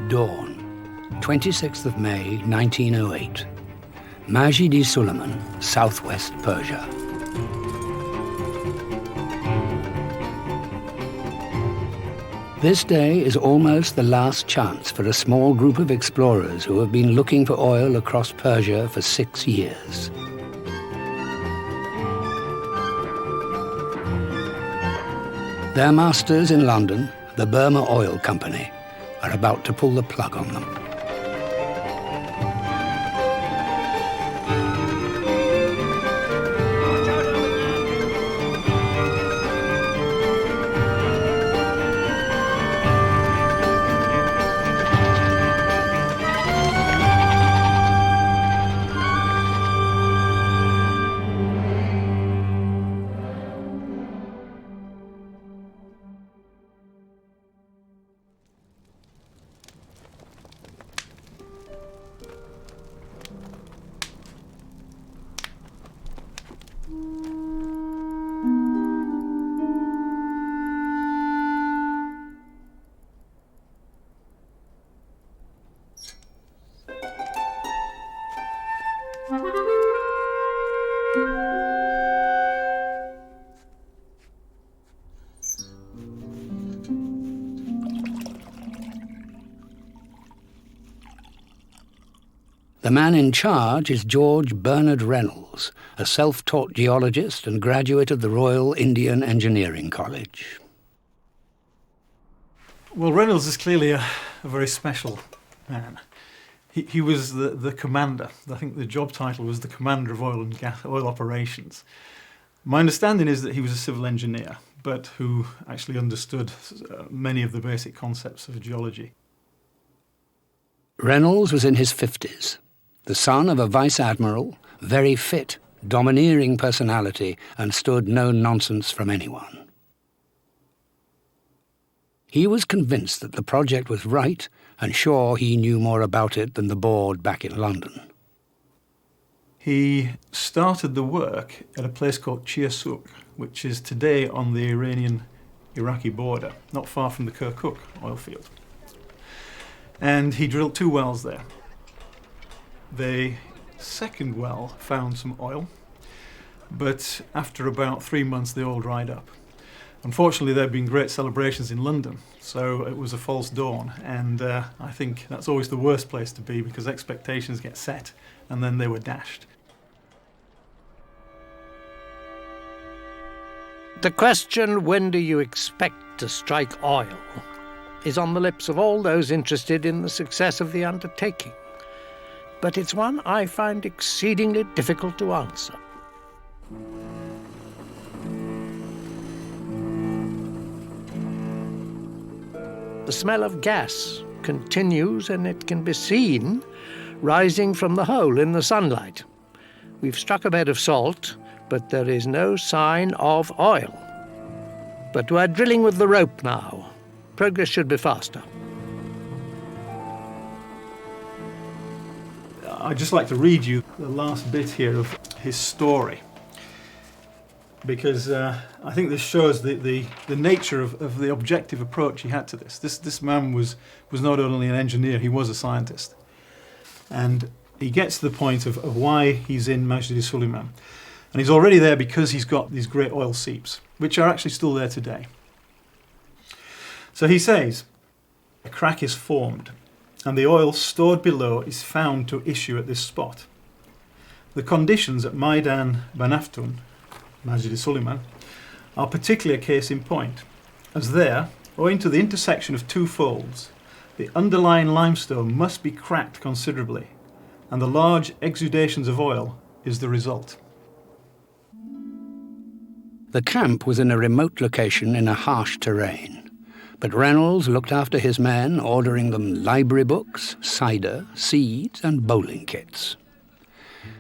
Dawn, 26th of May, 1908. Masjid-i-Suleiman, southwest Persia. This day is almost the last chance for a small group of explorers who have been looking for oil across Persia for 6 years. Their masters in London, the Burma Oil Company, are about to pull the plug on them. The man in charge is George Bernard Reynolds, a self-taught geologist and graduate of the Royal Indian Engineering College. Well, Reynolds is clearly a very special man. He was the commander. I think the job title was the commander of oil operations. My understanding is that he was a civil engineer, but who actually understood many of the basic concepts of geology. Reynolds was in his 50s, the son of a vice-admiral, very fit, domineering personality, and stood no nonsense from anyone. He was convinced that the project was right, and sure he knew more about it than the board back in London. He started the work at a place called Chiasuk, which is today on the Iranian-Iraqi border, not far from the Kirkuk oil field. And he drilled 2 wells there. The second well found some oil, but after about 3 months they all dried up. Unfortunately, there had been great celebrations in London, so it was a false dawn, and I think that's always the worst place to be because expectations get set and then they were dashed. The question, when do you expect to strike oil, is on the lips of all those interested in the success of the undertaking. But it's one I find exceedingly difficult to answer. The smell of gas continues, and it can be seen rising from the hole in the sunlight. We've struck a bed of salt, but there is no sign of oil. But we're drilling with the rope now. Progress should be faster. I'd just like to read you the last bit here of his story, because I think this shows the nature of the objective approach he had to this. This man was not only an engineer, he was a scientist. And he gets to the point of why he's in Masjid-i-Suleiman. And he's already there because he's got these great oil seeps, which are actually still there today. So he says, a crack is formed, and the oil stored below is found to issue at this spot. The conditions at Maidan Banaftun, Masjid-i-Suleiman, are particularly a case in point, as there, owing to the intersection of 2 folds, the underlying limestone must be cracked considerably, and the large exudations of oil is the result. The camp was in a remote location in a harsh terrain, but Reynolds looked after his men, ordering them library books, cider, seeds, and bowling kits.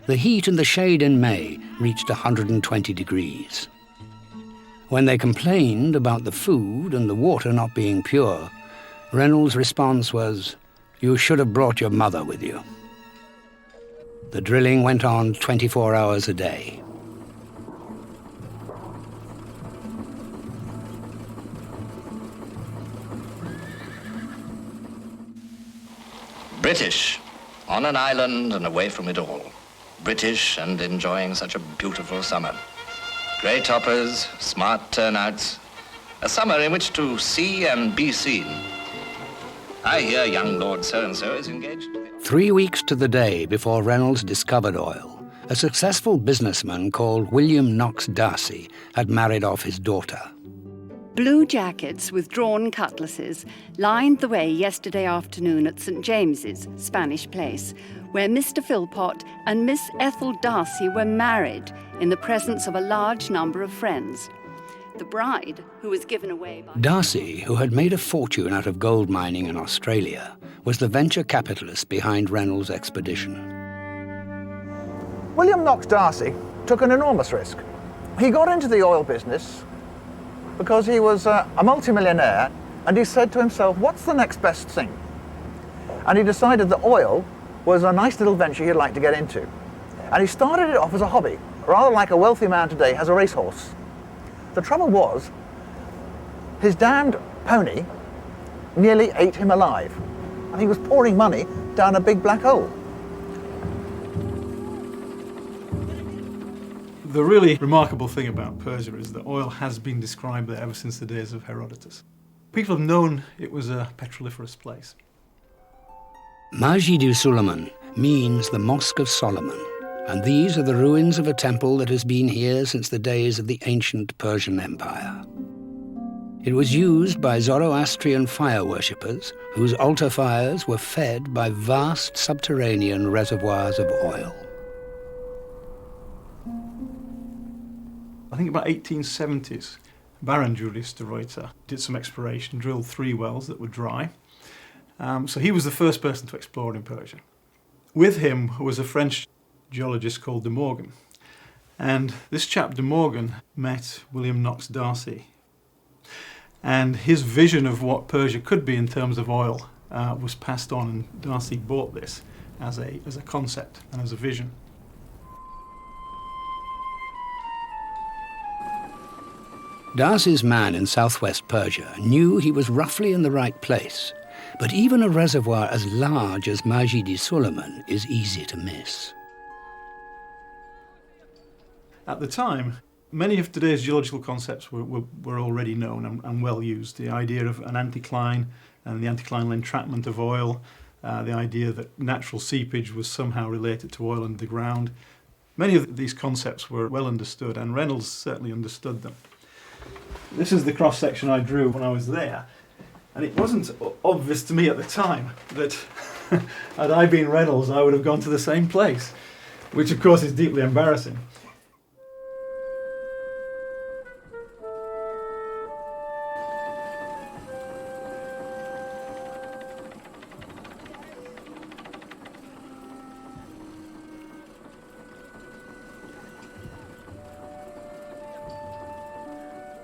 The heat and the shade in May reached 120 degrees. When they complained about the food and the water not being pure, Reynolds' response was, "You should have brought your mother with you." The drilling went on 24 hours a day. British, on an island and away from it all. British and enjoying such a beautiful summer. Grey toppers, smart turnouts, a summer in which to see and be seen. I hear young Lord so-and-so is engaged. 3 weeks to the day before Reynolds discovered oil, a successful businessman called William Knox Darcy had married off his daughter. Blue jackets with drawn cutlasses lined the way yesterday afternoon at St. James's, Spanish Place, where Mr. Philpott and Miss Ethel Darcy were married in the presence of a large number of friends. The bride, who was given away by... Darcy, who had made a fortune out of gold mining in Australia, was the venture capitalist behind Reynolds' expedition. William Knox Darcy took an enormous risk. He got into the oil business because he was a multimillionaire, and he said to himself, what's the next best thing? And he decided that oil was a nice little venture he'd like to get into. And he started it off as a hobby, rather like a wealthy man today has a racehorse. The trouble was, his damned pony nearly ate him alive, and he was pouring money down a big black hole. The really remarkable thing about Persia is that oil has been described there ever since the days of Herodotus. People have known it was a petroliferous place. Masjid-i-Suleiman means the Mosque of Solomon, and these are the ruins of a temple that has been here since the days of the ancient Persian Empire. It was used by Zoroastrian fire worshippers whose altar fires were fed by vast subterranean reservoirs of oil. I think about 1870s, Baron Julius de Ruyter did some exploration, drilled 3 wells that were dry. So he was the first person to explore in Persia. With him was a French geologist called de Morgan. And this chap de Morgan met William Knox Darcy. And his vision of what Persia could be in terms of oil was passed on, and Darcy bought this as a concept and as a vision. Darcy's man in southwest Persia knew he was roughly in the right place, but even a reservoir as large as Masjid-i-Suleiman is easy to miss. At the time, many of today's geological concepts were already known and well used. The idea of an anticline and the anticlinal entrapment of oil, the idea that natural seepage was somehow related to oil underground. Many of these concepts were well understood, and Reynolds certainly understood them. This is the cross-section I drew when I was there, and it wasn't obvious to me at the time that had I been Reynolds I would have gone to the same place, which of course is deeply embarrassing.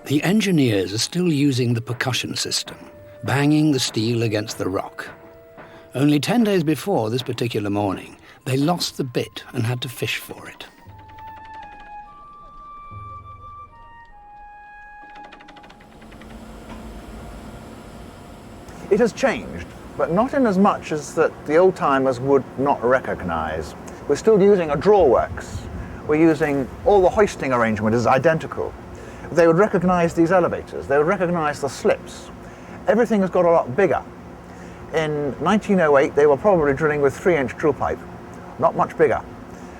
The engineers are still using the percussion system, banging the steel against the rock. Only 10 days before this particular morning, they lost the bit and had to fish for it. It has changed, but not in as much as that the old-timers would not recognize. We're still using a drawworks. We're using all the hoisting arrangement is identical. They would recognize these elevators. They would recognize the slips. Everything has got a lot bigger. In 1908, they were probably drilling with 3-inch drill pipe, not much bigger.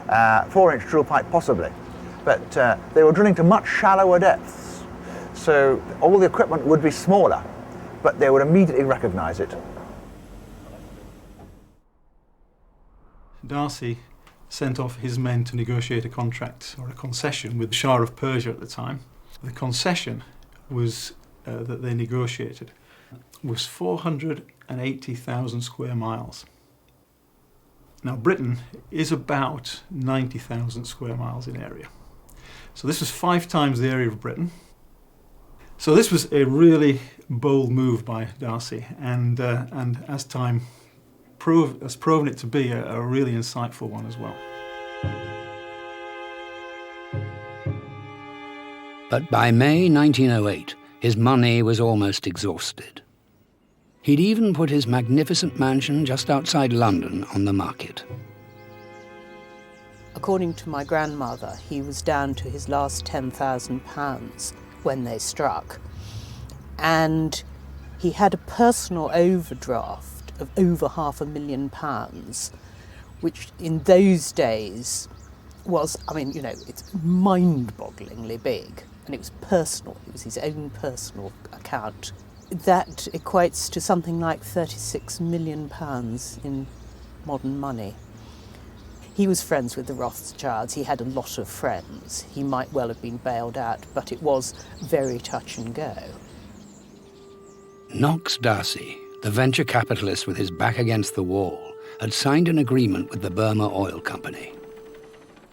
4-inch drill pipe possibly. But they were drilling to much shallower depths. So all the equipment would be smaller, but they would immediately recognize it. Darcy sent off his men to negotiate a contract or a concession with the Shah of Persia at the time. The concession was that they negotiated was 480,000 square miles. Now Britain is about 90,000 square miles in area. So this was 5 times the area of Britain. So this was a really bold move by Darcy, and as time has proven it to be a really insightful one as well. But by May 1908, his money was almost exhausted. He'd even put his magnificent mansion just outside London on the market. According to my grandmother, he was down to his last £10,000 when they struck. And he had a personal overdraft of over £500,000, which in those days was, it's mind-bogglingly big. And it was personal. It was his own personal account. That equates to something like £36 million in modern money. He was friends with the Rothschilds. He had a lot of friends. He might well have been bailed out, but it was very touch and go. Knox D'Arcy, the venture capitalist with his back against the wall, had signed an agreement with the Burma Oil Company.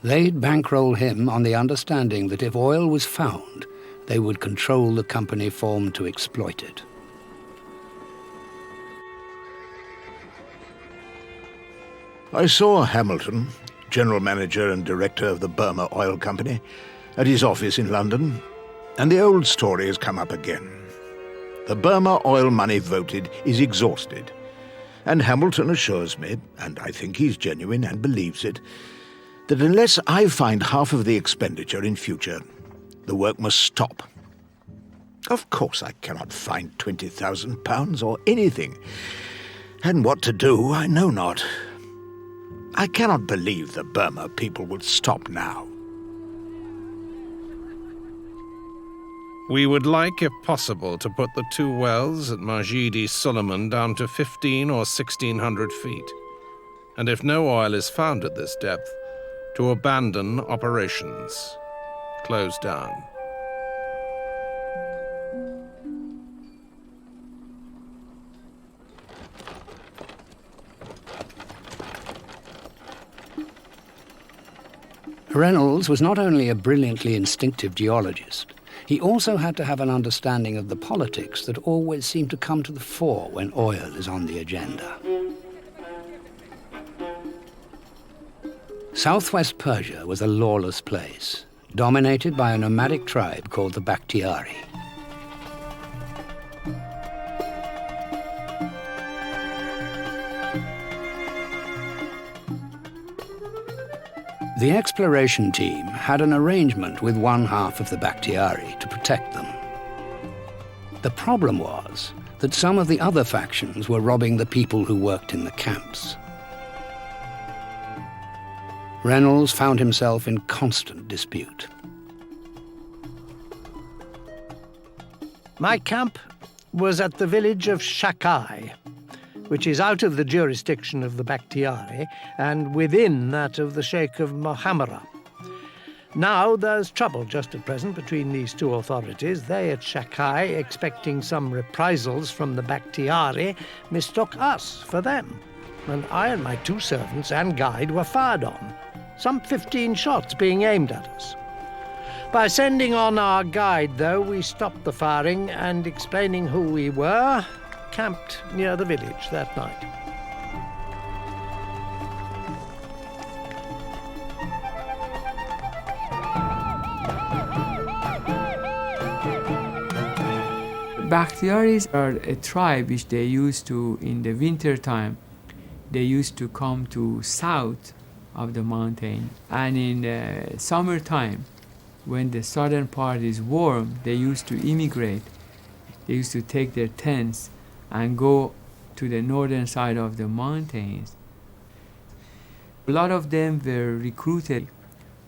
They'd bankroll him on the understanding that if oil was found, they would control the company formed to exploit it. I saw Hamilton, general manager and director of the Burma Oil Company, at his office in London, and the old story has come up again. The Burma oil money voted is exhausted, and Hamilton assures me, and I think he's genuine and believes it, that unless I find half of the expenditure in future, the work must stop. Of course I cannot find £20,000 or anything, and what to do I know not. I cannot believe the Burma people would stop now. We would like, if possible, to put the 2 wells at Majidi-Suleiman down to 1,500 or 1,600 feet, and if no oil is found at this depth, to abandon operations. Close down. Reynolds was not only a brilliantly instinctive geologist, he also had to have an understanding of the politics that always seem to come to the fore when oil is on the agenda. Southwest Persia was a lawless place, dominated by a nomadic tribe called the Bakhtiari. The exploration team had an arrangement with one half of the Bakhtiari to protect them. The problem was that some of the other factions were robbing the people who worked in the camps. Reynolds found himself in constant dispute. My camp was at the village of Shakai, which is out of the jurisdiction of the Bakhtiari and within that of the Sheikh of Mohammed. Now there's trouble just at present between these two authorities. They at Shakai, expecting some reprisals from the Bakhtiari, mistook us for them. And I and my 2 servants and guide were fired on, some 15 shots being aimed at us. By sending on our guide, though, we stopped the firing and, explaining who we were, camped near the village that night. Bakhtiaris are a tribe which they used to, in the winter time, they used to come to south of the mountain. And in summertime, when the southern part is warm, they used to immigrate. They used to take their tents and go to the northern side of the mountains. A lot of them were recruited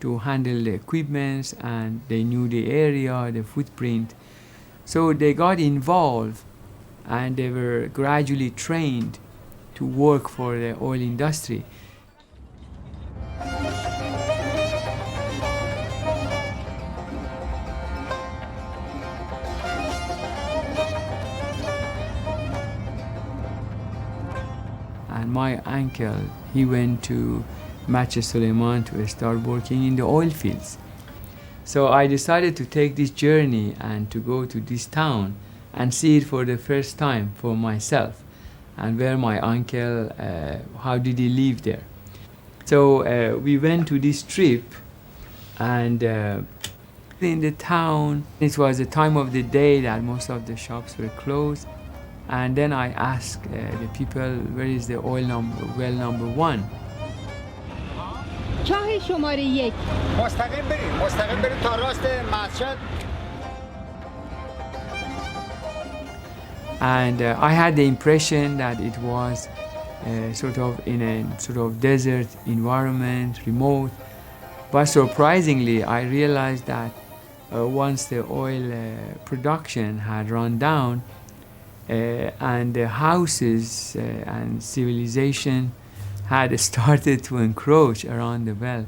to handle the equipment, and they knew the area, the footprint. So they got involved, and they were gradually trained to work for the oil industry. And my uncle, he went to Majidi-Suleiman to start working in the oil fields. So I decided to take this journey and to go to this town and see it for the first time for myself, and where my uncle, how did he live there. So we went to this trip, and in the town, it was the time of the day that most of the shops were closed. And then I asked the people, where is the well number 1? چاه شماره 1 مستقیم بریم تا راست مسجد. And I had the impression that it was sort of in a sort of desert environment, remote. But surprisingly, I realized that once the oil production had run down and the houses and civilization had started to encroach around the well,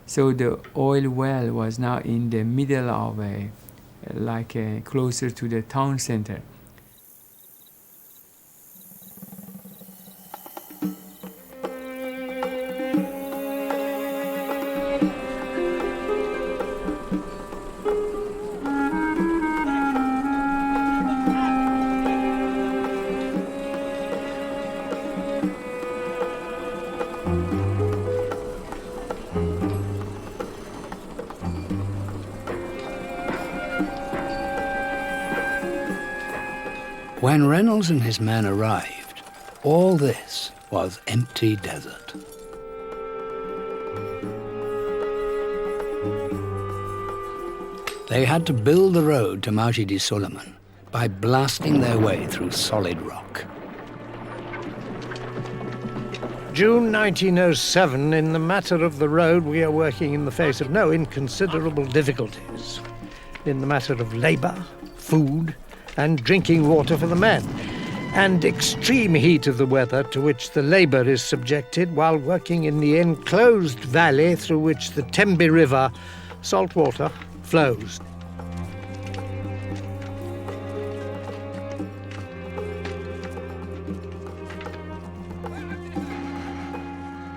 so the oil well was now in the middle of closer to the town center. When Reynolds and his men arrived, all this was empty desert. They had to build the road to Majidi Suleiman by blasting their way through solid rock. June 1907, in the matter of the road, we are working in the face of no inconsiderable difficulties. In the matter of labour, food, and drinking water for the men, and extreme heat of the weather to which the labour is subjected while working in the enclosed valley through which the Tembe River, salt water, flows.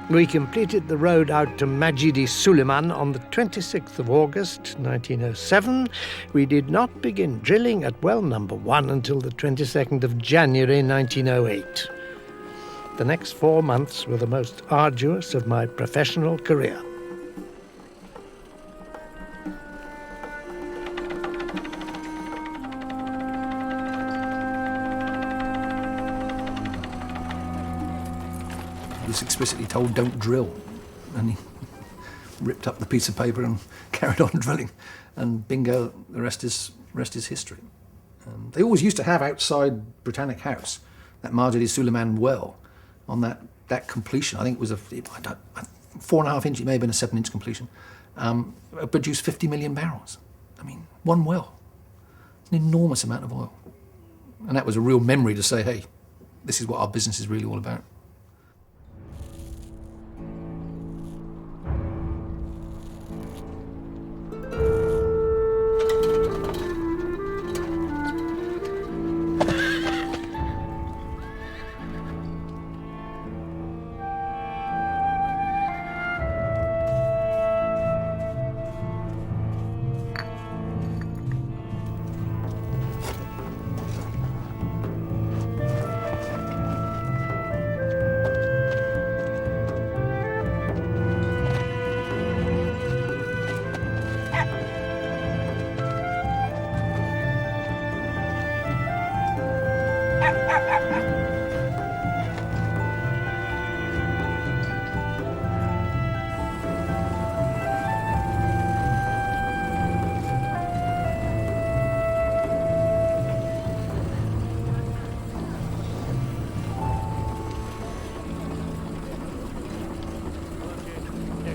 We completed the road out to Majidi Suleiman on the 26th of August, 1907. We did not begin drilling at well number 1 until the 22nd of January, 1908. The next 4 months were the most arduous of my professional career. He was explicitly told, don't drill. And he ripped up the piece of paper and carried on drilling. And bingo, the rest is history. They always used to have outside Britannic House, that Majidi Suleiman well, on that completion. I think it was 4.5 inch, it may have been a 7-inch completion, produced 50 million barrels. I mean, one well. It's an enormous amount of oil. And that was a real memory to say, hey, this is what our business is really all about.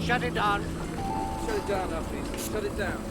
Shut it down. Shut it down now, please. Shut it down.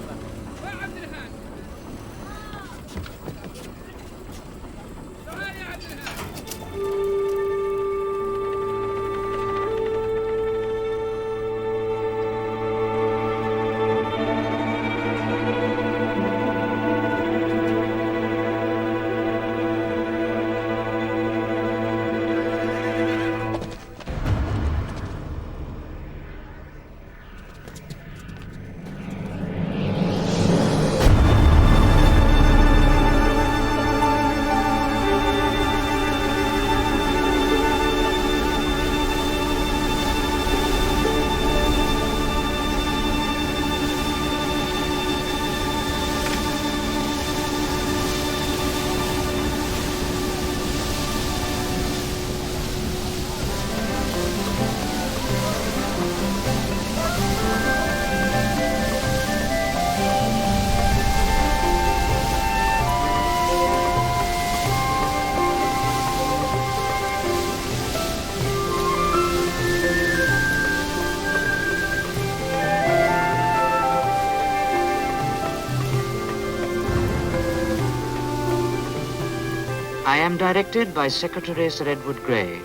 I am directed by Secretary Sir Edward Grey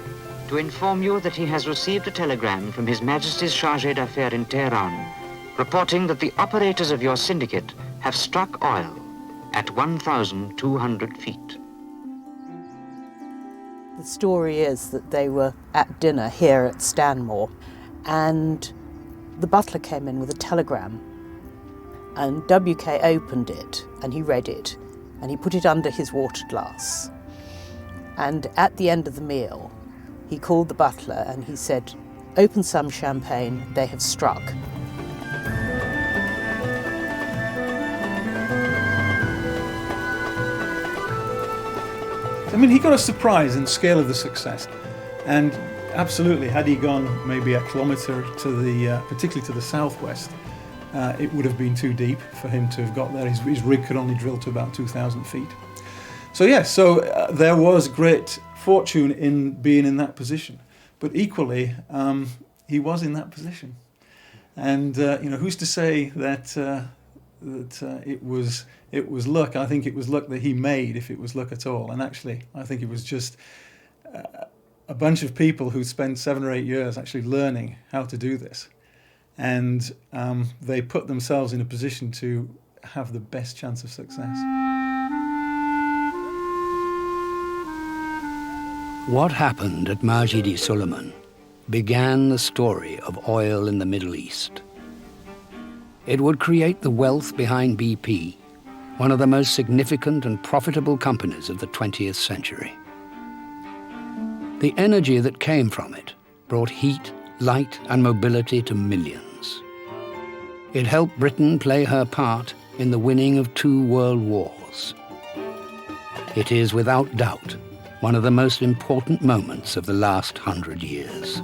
to inform you that he has received a telegram from His Majesty's Chargé d'Affaires in Tehran, reporting that the operators of your syndicate have struck oil at 1,200 feet. The story is that they were at dinner here at Stanmore, and the butler came in with a telegram, and WK opened it and he read it and he put it under his water glass. And at the end of the meal, he called the butler and he said, "Open some champagne, they have struck." I mean, he got a surprise in the scale of the success. And absolutely, had he gone maybe a kilometre to the, particularly to the southwest, it would have been too deep for him to have got there. His rig could only drill to about 2,000 feet. So yes, there was great fortune in being in that position. But equally, he was in that position. And, who's to say that it was luck? I think it was luck that he made, if it was luck at all. And actually, I think it was just a bunch of people who spent 7 or 8 years actually learning how to do this. And they put themselves in a position to have the best chance of success. What happened at Majidi-Suleiman began the story of oil in the Middle East. It would create the wealth behind BP, one of the most significant and profitable companies of the 20th century. The energy that came from it brought heat, light, and mobility to millions. It helped Britain play her part in the winning of 2 world wars. It is, without doubt, one of the most important moments of the last 100 years.